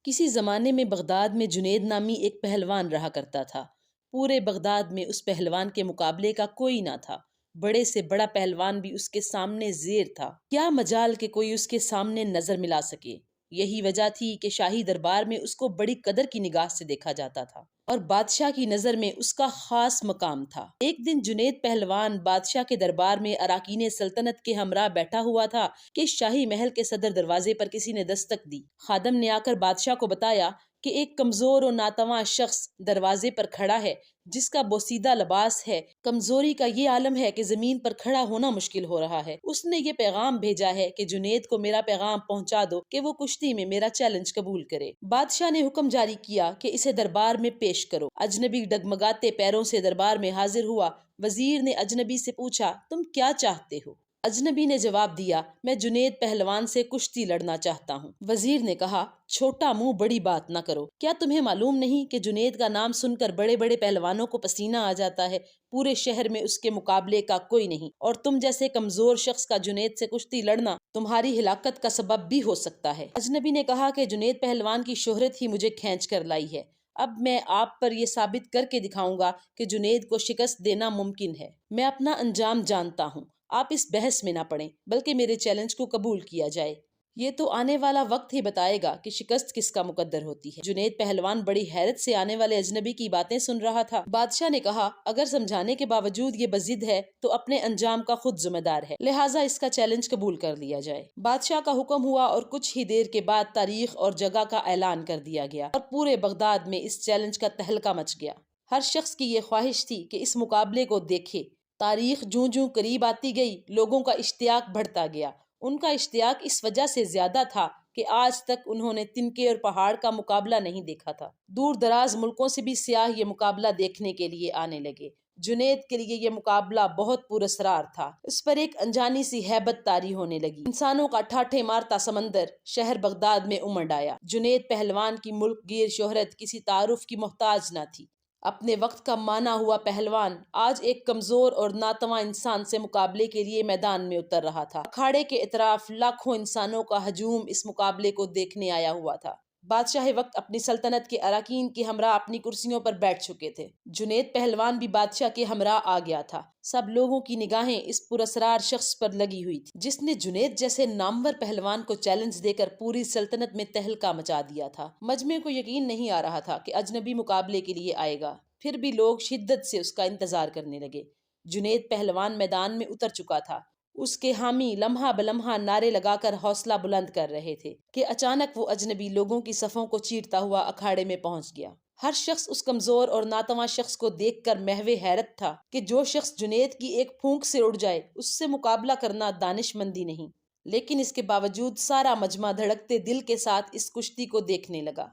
کسی زمانے میں بغداد میں جنید نامی ایک پہلوان رہا کرتا تھا۔ پورے بغداد میں اس پہلوان کے مقابلے کا کوئی نہ تھا۔ بڑے سے بڑا پہلوان بھی اس کے سامنے زیر تھا۔ کیا مجال کہ کوئی اس کے سامنے نظر ملا سکے۔ یہی وجہ تھی کہ شاہی دربار میں اس کو بڑی قدر کی نگاہ سے دیکھا جاتا تھا اور بادشاہ کی نظر میں اس کا خاص مقام تھا۔ ایک دن جنید پہلوان بادشاہ کے دربار میں اراکین سلطنت کے ہمراہ بیٹھا ہوا تھا کہ شاہی محل کے صدر دروازے پر کسی نے دستک دی۔ خادم نے آ کر بادشاہ کو بتایا کہ ایک کمزور اور ناتواں شخص دروازے پر کھڑا ہے جس کا بوسیدہ لباس ہے۔ کمزوری کا یہ عالم ہے کہ زمین پر کھڑا ہونا مشکل ہو رہا ہے۔ اس نے یہ پیغام بھیجا ہے کہ جنید کو میرا پیغام پہنچا دو کہ وہ کشتی میں میرا چیلنج قبول کرے۔ بادشاہ نے حکم جاری کیا کہ اسے دربار میں پیش کرو۔ اجنبی ڈگمگاتے پیروں سے دربار میں حاضر ہوا۔ وزیر نے اجنبی سے پوچھا، تم کیا چاہتے ہو؟ اجنبی نے جواب دیا، میں جنید پہلوان سے کشتی لڑنا چاہتا ہوں۔ وزیر نے کہا، چھوٹا منہ بڑی بات نہ کرو۔ کیا تمہیں معلوم نہیں کہ جنید کا نام سن کر بڑے بڑے پہلوانوں کو پسینہ آ جاتا ہے؟ پورے شہر میں اس کے مقابلے کا کوئی نہیں، اور تم جیسے کمزور شخص کا جنید سے کشتی لڑنا تمہاری ہلاکت کا سبب بھی ہو سکتا ہے۔ اجنبی نے کہا کہ جنید پہلوان کی شہرت ہی مجھے کھینچ کر لائی ہے۔ اب میں آپ پر یہ ثابت کر کے دکھاؤں گا کہ جنید کو شکست دینا ممکن ہے۔ میں اپنا انجام جانتا ہوں۔ آپ اس بحث میں نہ پڑیں بلکہ میرے چیلنج کو قبول کیا جائے۔ یہ تو آنے والا وقت ہی بتائے گا کہ شکست کس کا مقدر ہوتی ہے۔ جنید پہلوان بڑی حیرت سے آنے والے اجنبی کی باتیں سن رہا تھا۔ بادشاہ نے کہا، اگر سمجھانے کے باوجود یہ بضد ہے تو اپنے انجام کا خود ذمہ دار ہے، لہٰذا اس کا چیلنج قبول کر لیا جائے۔ بادشاہ کا حکم ہوا اور کچھ ہی دیر کے بعد تاریخ اور جگہ کا اعلان کر دیا گیا اور پورے بغداد میں اس چیلنج کا تہلکہ مچ گیا۔ ہر شخص کی یہ خواہش تھی کہ اس مقابلے کو دیکھے۔ تاریخ جوں جوں قریب آتی گئی، لوگوں کا اشتیاق بڑھتا گیا۔ ان کا اشتیاق اس وجہ سے زیادہ تھا کہ آج تک انہوں نے تنکے اور پہاڑ کا مقابلہ نہیں دیکھا تھا۔ دور دراز ملکوں سے بھی سیاح یہ مقابلہ دیکھنے کے لیے آنے لگے۔ جنید کے لیے یہ مقابلہ بہت پراسرار تھا۔ اس پر ایک انجانی سی ہیبت طاری ہونے لگی۔ انسانوں کا ٹھاٹھے مارتا سمندر شہر بغداد میں امڈ آیا۔ جنید پہلوان کی ملک گیر شہرت کسی تعارف کی محتاج نہ تھی۔ اپنے وقت کا مانا ہوا پہلوان آج ایک کمزور اور ناتواں انسان سے مقابلے کے لیے میدان میں اتر رہا تھا۔ اکھاڑے کے اطراف لاکھوں انسانوں کا ہجوم اس مقابلے کو دیکھنے آیا ہوا تھا۔ بادشاہ وقت اپنی سلطنت کے اراکین کے ہمراہ اپنی کرسیوں پر بیٹھ چکے تھے۔ جنید پہلوان بھی بادشاہ کے ہمراہ آ گیا تھا۔ سب لوگوں کی نگاہیں اس پراسرار شخص پر لگی ہوئی تھی جس نے جنید جیسے نامور پہلوان کو چیلنج دے کر پوری سلطنت میں تہلکہ مچا دیا تھا۔ مجمع کو یقین نہیں آ رہا تھا کہ اجنبی مقابلے کے لیے آئے گا، پھر بھی لوگ شدت سے اس کا انتظار کرنے لگے۔ جنید پہلوان میدان میں اتر چکا تھا۔ اس کے حامی لمحہ بلمحہ نعرے لگا کر حوصلہ بلند کر رہے تھے کہ اچانک وہ اجنبی لوگوں کی صفوں کو چیرتا ہوا اکھاڑے میں پہنچ گیا۔ ہر شخص اس کمزور اور ناتواں شخص کو دیکھ کر محو حیرت تھا کہ جو شخص جنید کی ایک پھونک سے اڑ جائے اس سے مقابلہ کرنا دانش مندی نہیں، لیکن اس کے باوجود سارا مجمع دھڑکتے دل کے ساتھ اس کشتی کو دیکھنے لگا۔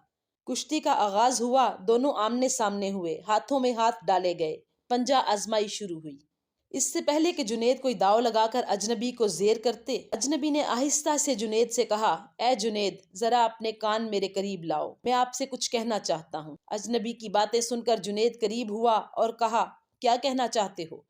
کشتی کا آغاز ہوا، دونوں آمنے سامنے ہوئے، ہاتھوں میں ہاتھ ڈالے گئے، پنجہ آزمائی شروع ہوئی۔ اس سے پہلے کہ جنید کوئی داؤ لگا کر اجنبی کو زیر کرتے، اجنبی نے آہستہ سے جنید سے کہا، اے جنید، ذرا اپنے کان میرے قریب لاؤ، میں آپ سے کچھ کہنا چاہتا ہوں۔ اجنبی کی باتیں سن کر جنید قریب ہوا اور کہا، کیا کہنا چاہتے ہو؟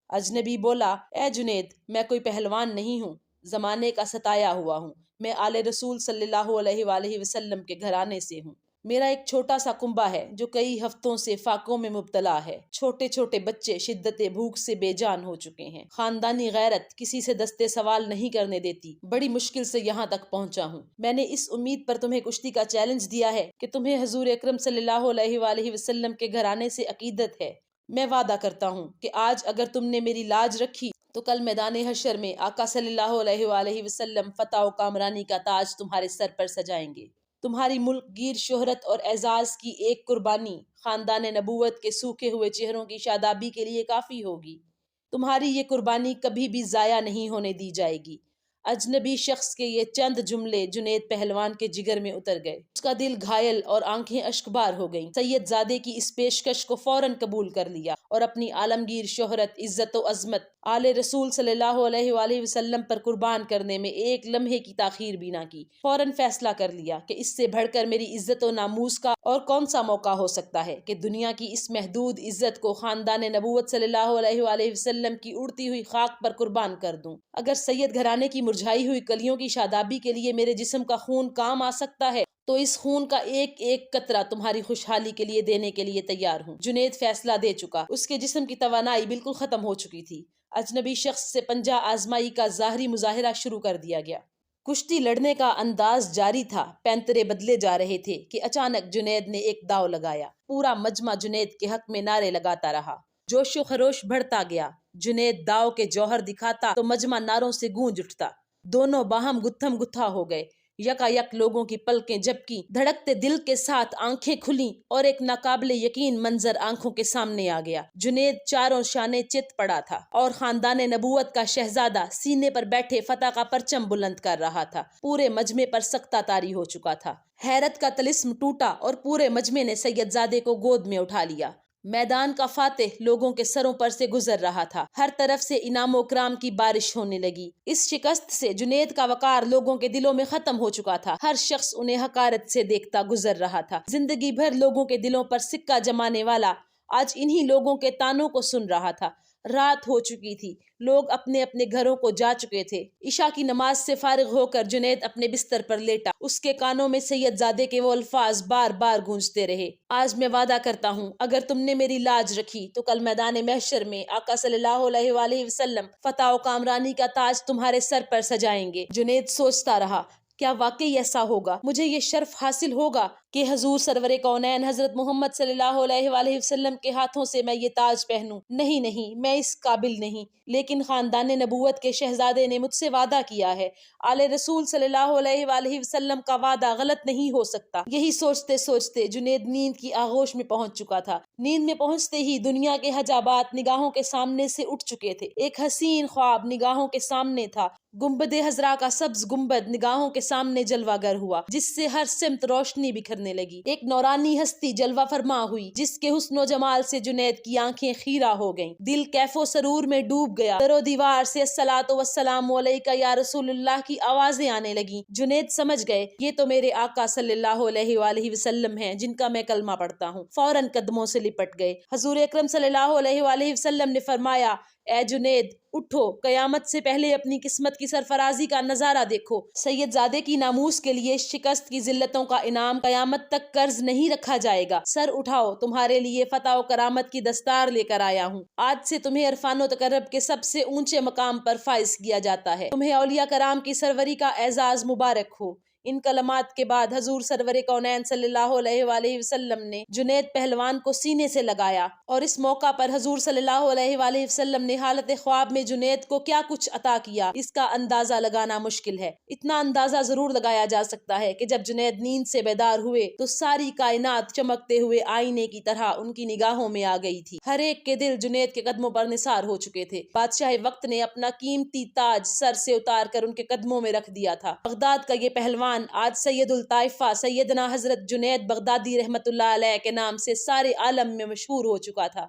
اجنبی بولا، اے جنید، میں کوئی پہلوان نہیں ہوں، زمانے کا ستایا ہوا ہوں، میں آل رسول صلی اللہ علیہ وآلہ وسلم کے گھرانے سے ہوں۔ میرا ایک چھوٹا سا کنبہ ہے جو کئی ہفتوں سے فاقوں میں مبتلا ہے۔ چھوٹے چھوٹے بچے شدت بھوک سے بے جان ہو چکے ہیں۔ خاندانی غیرت کسی سے دستے سوال نہیں کرنے دیتی۔ بڑی مشکل سے یہاں تک پہنچا ہوں۔ میں نے اس امید پر تمہیں کشتی کا چیلنج دیا ہے کہ تمہیں حضور اکرم صلی اللہ علیہ وآلہ وسلم کے گھرانے سے عقیدت ہے۔ میں وعدہ کرتا ہوں کہ آج اگر تم نے میری لاج رکھی تو کل میدان حشر میں آقا صلی اللہ علیہ وآلہ وسلم فتح و کامرانی کا تاج تمہارے سر پر سجائیں گے۔ تمہاری ملک گیر شہرت اور اعزاز کی ایک قربانی خاندان نبوت کے سوکھے ہوئے چہروں کی شادابی کے لیے کافی ہوگی۔ تمہاری یہ قربانی کبھی بھی ضائع نہیں ہونے دی جائے گی۔ اجنبی شخص کے یہ چند جملے جنید پہلوان کے جگر میں اتر گئے۔ اس کا دل گھائل اور آنکھیں اشکبار ہو گئیں۔ سید زادے کی اس پیشکش کو فوراً قبول کر لیا اور اپنی عالمگیر شہرت، عزت و عظمت آل رسول صلی اللہ علیہ وآلہ وسلم پر قربان کرنے میں ایک لمحے کی تاخیر بھی نہ کی۔ فوراً فیصلہ کر لیا کہ اس سے بڑھ کر میری عزت و ناموس کا اور کون سا موقع ہو سکتا ہے کہ دنیا کی اس محدود عزت کو خاندان نبوت صلی اللہ علیہ وآلہ وسلم کی اڑتی ہوئی خاک پر قربان کر دوں۔ اگر سید گھرانے کی مرجھائی ہوئی کلیوں کی شادابی کے لیے میرے جسم کا خون کام آ سکتا ہے تو اس خون کا ایک ایک قطرہ تمہاری خوشحالی کے لیے دینے کے لیے تیار ہوں۔ جنید فیصلہ دے چکا، اس کے جسم کی توانائی بالکل ختم ہو چکی تھی۔ اجنبی شخص سے پنجہ آزمائی کا ظاہری مظاہرہ شروع کر دیا گیا۔ کشتی لڑنے کا انداز جاری تھا، پینترے بدلے جا رہے تھے کہ اچانک جنید نے ایک داؤ لگایا۔ پورا مجمع جنید کے حق میں نعرے لگاتا رہا۔ جوش و خروش بڑھتا گیا۔ جنید داؤ کے جوہر دکھاتا تو مجمع نعروں سے گونج اٹھتا۔ دونوں باہم گتھم گتھا ہو گئے۔ یکا یک لوگوں کی پلکیں جھپکی، دھڑکتے دل کے ساتھ آنکھیں کھلیں اور ایک ناقابل یقین منظر آنکھوں کے سامنے آ گیا۔ جنید چاروں شانے چت پڑا تھا اور خاندان نبوت کا شہزادہ سینے پر بیٹھے فتح کا پرچم بلند کر رہا تھا۔ پورے مجمع پر سکتہ طاری ہو چکا تھا۔ حیرت کا طلسم ٹوٹا اور پورے مجمع نے سید زادے کو گود میں اٹھا لیا۔ میدان کا فاتح لوگوں کے سروں پر سے گزر رہا تھا۔ ہر طرف سے انعام و اکرام کی بارش ہونے لگی۔ اس شکست سے جنید کا وقار لوگوں کے دلوں میں ختم ہو چکا تھا۔ ہر شخص انہیں حقارت سے دیکھتا گزر رہا تھا۔ زندگی بھر لوگوں کے دلوں پر سکہ جمانے والا آج انہی لوگوں کے تانوں کو سن رہا تھا۔ رات ہو چکی تھی، لوگ اپنے اپنے گھروں کو جا چکے تھے۔ عشاء کی نماز سے فارغ ہو کر جنید اپنے بستر پر لیٹا۔ اس کے کانوں میں سید زادے کے وہ الفاظ بار بار گونجتے رہے، آج میں وعدہ کرتا ہوں اگر تم نے میری لاج رکھی تو کل میدان محشر میں آقا صلی اللہ علیہ وآلہ وسلم فتح و کامرانی کا تاج تمہارے سر پر سجائیں گے۔ جنید سوچتا رہا، کیا واقعی ایسا ہوگا؟ مجھے یہ شرف حاصل ہوگا کہ حضور سرور کونین حضرت محمد صلی اللہ علیہ وآلہ وسلم کے ہاتھوں سے میں یہ تاج پہنوں؟ نہیں، میں اس قابل نہیں، لیکن خاندان نبوت کے شہزادے نے مجھ سے وعدہ کیا ہے، آل رسول صلی اللہ علیہ وآلہ وسلم کا وعدہ غلط نہیں ہو سکتا۔ یہی سوچتے سوچتے جنید نیند کی آغوش میں پہنچ چکا تھا۔ نیند میں پہنچتے ہی دنیا کے حجابات نگاہوں کے سامنے سے اٹھ چکے تھے۔ ایک حسین خواب نگاہوں کے سامنے تھا۔ گنبد خضرا کا سبز گنبد نگاہوں کے سامنے جلوہ گر ہوا، جس سے ہر سمت روشنی بکھرنے لگی۔ ایک نورانی ہستی جلوہ فرما ہوئی، جس کے حسن و جمال سے جنید کی آنکھیں خیرہ ہو گئیں۔ دل کیف و سرور میں ڈوب گیا۔ در و دیوار سے الصلاۃ والسلام علیک یا رسول اللہ کی آوازیں آنے لگیں۔ جنید سمجھ گئے یہ تو میرے آقا صلی اللہ علیہ وآلہ وسلم ہیں جن کا میں کلمہ پڑھتا ہوں۔ فوراً قدموں سے لپٹ گئے۔ حضور اکرم صلی اللہ علیہ وآلہ وسلم نے فرمایا، اے جنید اٹھو، قیامت سے پہلے اپنی قسمت کی سرفرازی کا نظارہ دیکھو۔ سید زادے کی ناموس کے لیے شکست کی ذلتوں کا انعام قیامت تک قرض نہیں رکھا جائے گا۔ سر اٹھاؤ، تمہارے لیے فتح و کرامت کی دستار لے کر آیا ہوں۔ آج سے تمہیں عرفان و تقرب کے سب سے اونچے مقام پر فائز کیا جاتا ہے۔ تمہیں اولیاء کرام کی سروری کا اعزاز مبارک ہو۔ ان کلمات کے بعد حضور سرور کونین صلی اللہ علیہ وآلہ وسلم نے جنید پہلوان کو سینے سے لگایا، اور اس موقع پر حضور صلی اللہ علیہ وآلہ وسلم نے حالت خواب میں جنید کو کیا کچھ عطا کیا، اس کا اندازہ لگانا مشکل ہے۔ اتنا اندازہ ضرور لگایا جا سکتا ہے کہ جب جنید نیند سے بیدار ہوئے تو ساری کائنات چمکتے ہوئے آئینے کی طرح ان کی نگاہوں میں آ گئی تھی۔ ہر ایک کے دل جنید کے قدموں پر نثار ہو چکے تھے۔ بادشاہ وقت نے اپنا قیمتی تاج سر سے اتار کر ان کے قدموں میں رکھ دیا تھا۔ بغداد کا یہ پہلوان آج سید الطائفہ سیدنا حضرت جنید بغدادی رحمت اللہ علیہ کے نام سے سارے عالم میں مشہور ہو چکا تھا۔